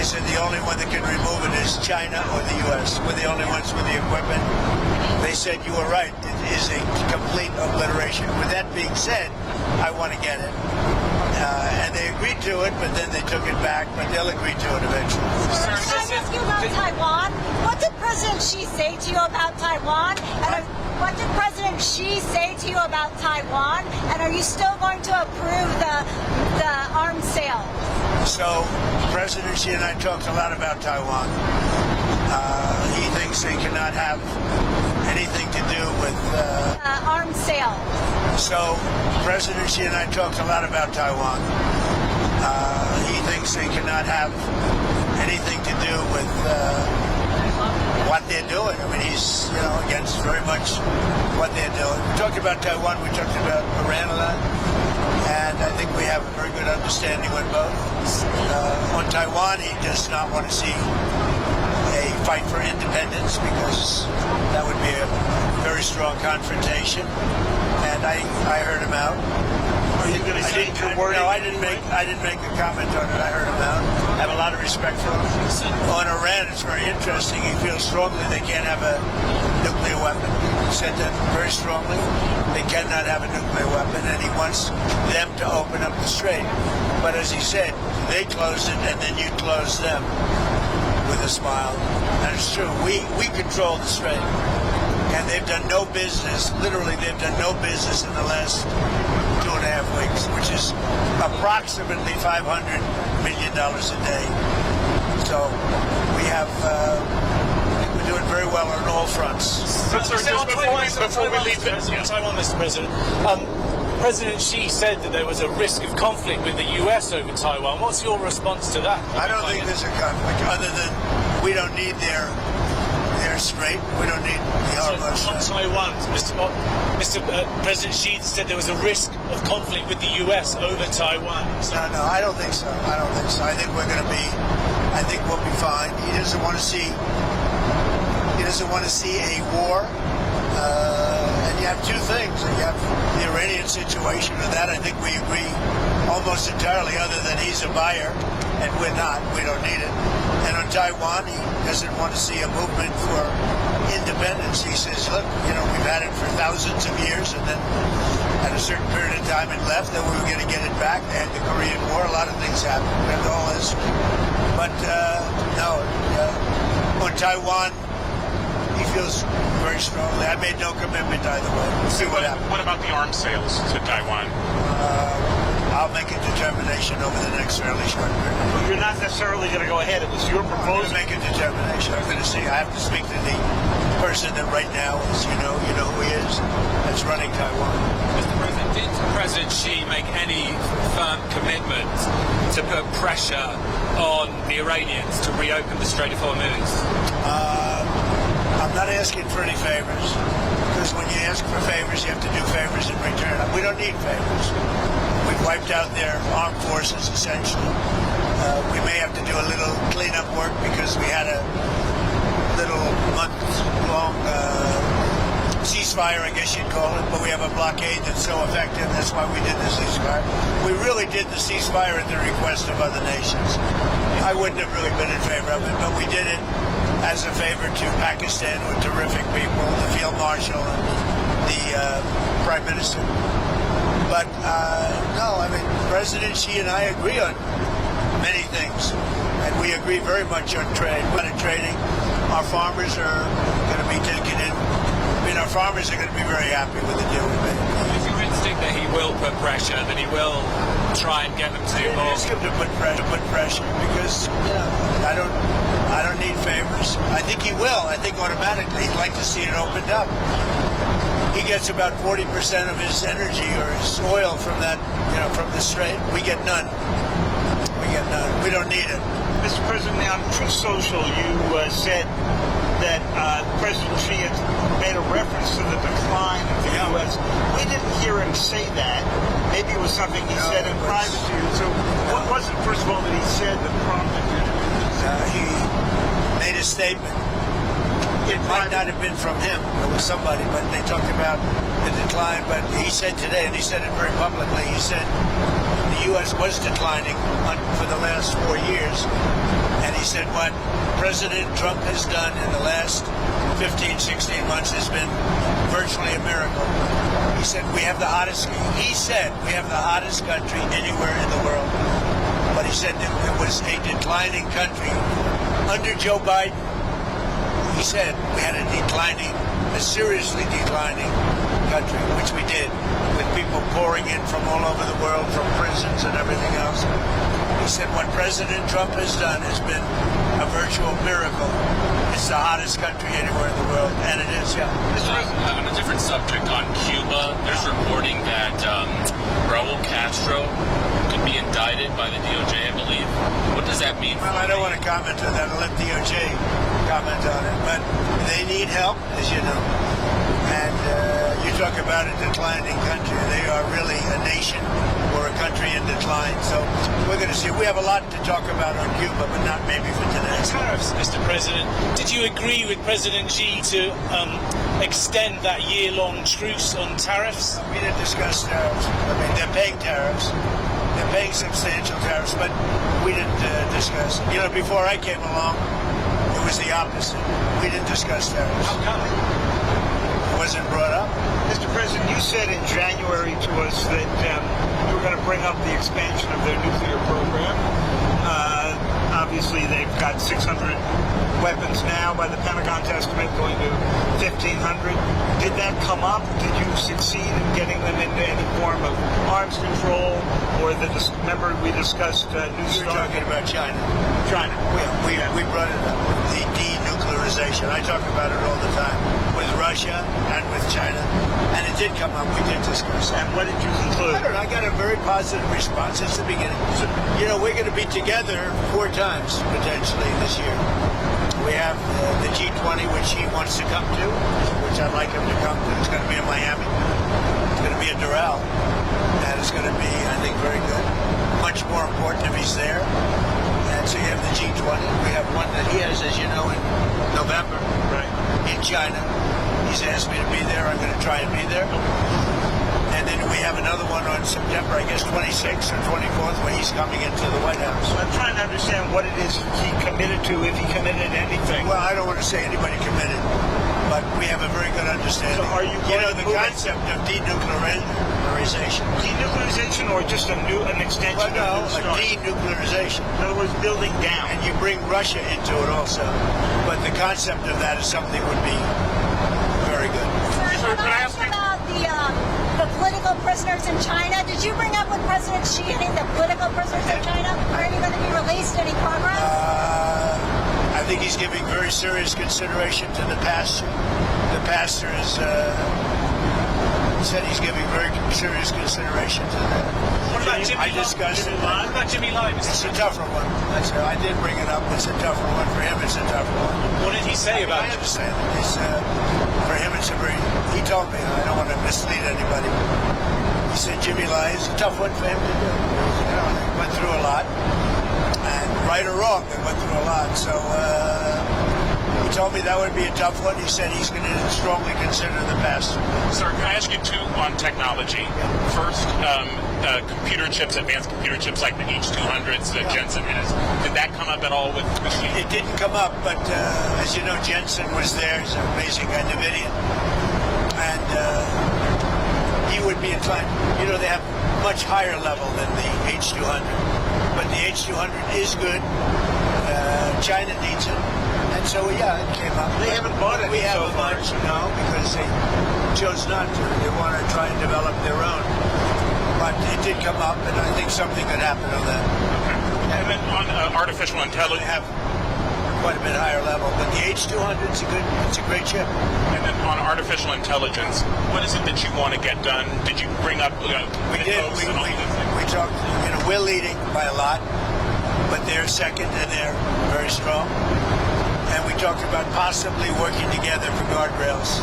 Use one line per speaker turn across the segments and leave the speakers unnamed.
said the only one that can remove it is China or the U.S. We're the only ones with the equipment. They said you were right. It is a complete obliteration. With that being said, I want to get it. And they agreed to it, but then they took it back. But they'll agree to it eventually.
Can I ask you about Taiwan? What did President Xi say to you about Taiwan? And what did President Xi say to you about Taiwan? And are you still going to approve the arms sale?
So President Xi and I talked a lot about Taiwan. He thinks they cannot have anything to do with
arms sale.
So President Xi and I talked a lot about Taiwan. He thinks they cannot have anything to do with what they're doing. I mean, he's against very much what they're doing. We talked about Taiwan. We talked about Iran a lot. And I think we have a very good understanding with both. On Taiwan, he does not want to see a fight for independence because that would be a very strong confrontation. And I heard him out.
Are you going to say your word?
No, I didn't make a comment on it. I heard him out. I have a lot of respect for him. On Iran, it's very interesting. He feels strongly they can't have a nuclear weapon. He said that very strongly. They cannot have a nuclear weapon, and he wants them to open up the strait. But as he said, they closed it, and then you closed them with a smile. And it's true. We control the strait. And they've done no business, literally they've done no business in the last 2.5 weeks, which is approximately $500 million a day. So we have, we're doing very well on all fronts.
Before we leave Taiwan, Mr. President, President Xi said that there was a risk of conflict with the US over Taiwan. What's your response to that?
I don't think there's a conflict, other than we don't need their strait. We don't need the Hormuz
on Taiwan, Mr. President Xi said there was a risk of conflict with the US over Taiwan.
No, I don't think so. I think we're going to be. I think we'll be fine. He doesn't want to see. He doesn't want to see a war. And you have two things. You have the Iranian situation, and that I think we agree almost entirely. Other than he's a buyer, and we're not. We don't need it. And on Taiwan, he doesn't want to see a movement for independence. He says, look, we've had it for thousands of years, and then at a certain period of time it left, then we were going to get it back. They had the Korean War. A lot of things happened. And all this. But, no, on Taiwan, he feels very strongly. I made no commitment either way. We'll see what happens.
What about the arms sales to Taiwan?
I'll make a determination over the next fairly short period.
Well, you're not necessarily going to go ahead. It was your proposal.
Make a determination. I'm going to see. I have to speak to the person that right now is, you know who he is, that's running Taiwan.
Mr. President, did President Xi make any firm commitment to put pressure on the Iranians to reopen the Strait of Hormuz?
I'm not asking for any favors, because when you ask for favors, you have to do favors in return. We don't need favors. We've wiped out their armed forces, essentially. We may have to do a little cleanup work because we had a little month-long ceasefire, I guess you'd call it, but we have a blockade that's so effective. That's why we did the ceasefire. We really did the ceasefire at the request of other nations. I wouldn't have really been in favor of it, but we did it as a favor to Pakistan, with terrific people, the Field Marshal and the Prime Minister. But no, I mean, President Xi and I agree on many things, and we agree very much on trade. We're trading. Our farmers are going to be taken in. I mean, our farmers are going to be very happy with the deal we made.
Is your instinct that he will put pressure, that he will try and get them to do more?
Ask him to put pressure, because I don't need favors. I think he will. I think automatically he'd like to see it opened up. He gets about 40% of his energy or his oil from that, from the strait. We get none. We don't need it.
Mr. President, on Truth Social, you said that President Xi had made a reference to the decline of the U.S. We didn't hear him say that. Maybe it was something he said in private to you. So what was it, first of all, that he said that prompted you?
He made a statement. It might not have been from him. It was somebody, but they talked about the decline. But he said today, and he said it very publicly, he said the U.S. was declining for the last 4 years, and he said what President Trump has done in the last 15, 16 months has been virtually a miracle. He said we have the hottest country anywhere in the world. But he said that it was a declining country. Under Joe Biden, he said we had a seriously declining country, which we did, with people pouring in from all over the world, from prisons and everything else. He said what President Trump has done has been a virtual miracle. It's the hottest country anywhere in the world, and it is, yeah.
On a different subject, on Cuba, there's reporting that Raul Castro could be indicted by the DOJ, I believe. What does that mean?
Well, I don't want to comment on that. I'll let DOJ comment on it. But they need help, as you know. And you talk about a declining country. They are really a nation or a country in decline. So we're going to see. We have a lot to talk about on Cuba, but not maybe for today.
Tariffs, Mr. President. Did you agree with President Xi to extend that year-long truce on tariffs?
We didn't discuss tariffs. I mean, they're paying tariffs. They're paying substantial tariffs, but we didn't discuss. You know, before I came along, it was the opposite. We didn't discuss tariffs.
How come?
It wasn't brought up.
Mr. President, you said in January to us that you were going to bring up the expansion of their nuclear program. Obviously, they've got 600 weapons now by the Pentagon's estimate, going to 1,500. Did that come up? Did you succeed in getting them into any form of arms control? Or remember we discussed New
You're
START?
talking about China.
China.
We brought it up, the denuclearization. I talk about it all the time with Russia and with China, and it did come up. We did discuss that.
And what did you conclude?
I don't know. I got a very positive response since the beginning. You know, we're going to be together 4 times potentially this year. We have the G20, which he wants to come to, which I'd like him to come to. It's going to be in Miami. It's going to be in Doral. And it's going to be, I think, very good. Much more important if he's there. And so you have the G20. We have one that he has, as you know, in November,
Right.
in China. He's asked me to be there. I'm going to try and be there. And then we have another one on September, I guess, 26th or 24th, where he's coming into the White House.
I'm trying to understand what it is he committed to, if he committed anything.
Well, I don't want to say anybody committed, but we have a very good understanding.
So are you
You know,
going to
the
move it?
concept of denuclearization.
Denuclearization, or just an extension
Well, no,
of New
a
START?
denuclearization.
In other words, building down.
And you bring Russia into it also. But the concept of that is something would be very good.
Sir, can I ask about the political prisoners in China? Did you bring up with President Xi any of the political prisoners in China? Are any going to be released? Any progress?
I think he's giving very serious consideration to the pastor. The pastor is said he's giving very serious consideration to that.
What about Jimmy
I discussed it.
What about Jimmy Lai?
It's a tougher one. I did bring it up. It's a tougher one. For him, it's a tougher one.
What did he say about
I
it?
understand it. For him, it's a very... He told me, I don't want to mislead anybody. He said Jimmy Lai is a tough one for him to do. You know, they went through a lot. And right or wrong, they went through a lot. So he told me that would be a tough one. He said he's going to strongly consider the pastor.
Sir, can I ask you 2 on technology? First, computer chips, advanced computer chips like the H200s that Jensen has. Did that come up at all with machine?
It didn't come up, but as you know, Jensen was there. He's an amazing guy, NVIDIA. And he would be inclined. You know, they have much higher level than the H200. But the H200 is good. China needs it. And so, yeah, it came up.
They haven't bought it
We
so
haven't
far.
much, no, because they chose not to. They want to try and develop their own. But it did come up, and I think something could happen on that.
And then on artificial
They
intelligence,
have quite a bit higher level. But the H200 is it's a great chip.
and then on artificial intelligence, what is it that you want to get done? Did you bring up
We did.
mythos and all these things?
We talked, you know, we're leading by a lot, but they're second and they're very strong. And we talked about possibly working together for guardrails.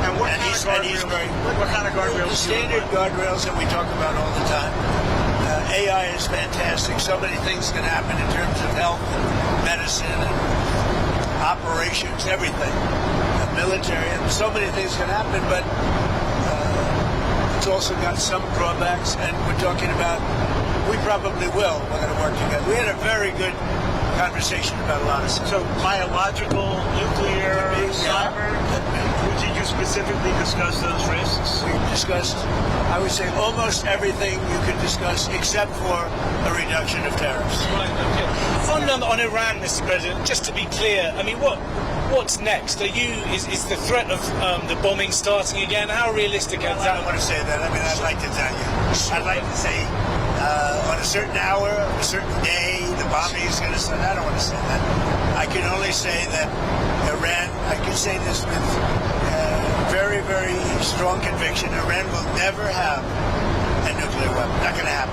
And what
And
kind
he's-
of
and he's
guardrails?
very-
What kind of
The
guardrails? do you
standard
want?
guardrails that we talk about all the time. AI is fantastic. So many things can happen in terms of health and medicine and operations, everything. Military, and so many things can happen, but it's also got some drawbacks, and we're talking about, we probably will. We're going to work together. We had a very good conversation about a lot of stuff.
So biological, nuclear, cyber. Did you specifically discuss those risks?
We discussed, I would say, almost everything you could discuss except for a reduction of tariffs.
On Iran, Mr. President, just to be clear, I mean, what's next? Is the threat of the bombing starting again? How realistic is
I
that?
don't want to say that. I mean, I'd like to tell you. I'd like to say on a certain hour, a certain day, the bombing is going to start. I don't want to say that. I can only say that Iran, I can say this with very, very strong conviction, Iran will never have a nuclear weapon. Not going to happen.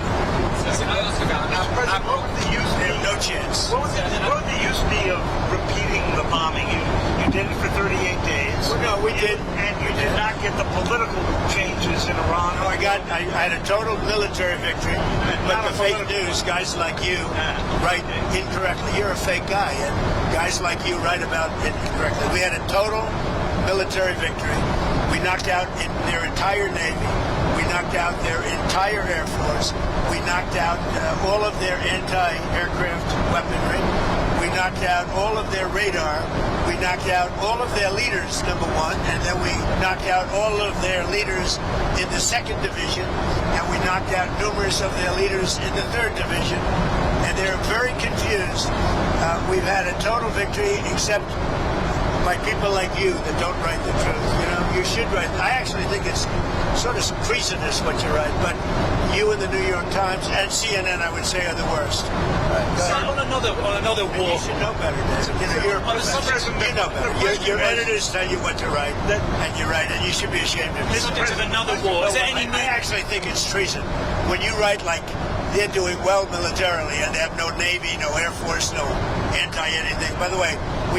President, what would the use
They
be?
have no chance.
What would the use be of repeating the bombing? You did it for 38 days.
Well, no, we did.
And you did not get the political changes in Iran.
No, I had a total military victory, but the fake news, guys like you write incorrectly. You're a fake guy, and guys like you write about it incorrectly. We had a total military victory. We knocked out their entire Navy. We knocked out their entire Air Force. We knocked out all of their anti-aircraft weaponry. We knocked out all of their radar. We knocked out all of their leaders, number one, and then we knocked out all of their leaders in the 2nd Division, and we knocked out numerous of their leaders in the 3rd Division, and they're very confused. We've had a total victory, except by people like you that don't write the truth. You know, you should write. I actually think it's sort of treasonous what you write, but you and the New York Times and CNN, I would say, are the worst.
On another war.
You should know better, David. You know, you're a professor. You know better. Your editors tell you what to write, and you write, and you should be ashamed of it.
Subject of another war. Is there any
I actually think it's treason when you write like they're doing well militarily and they have no Navy, no Air Force, no anti-anything. By the way, we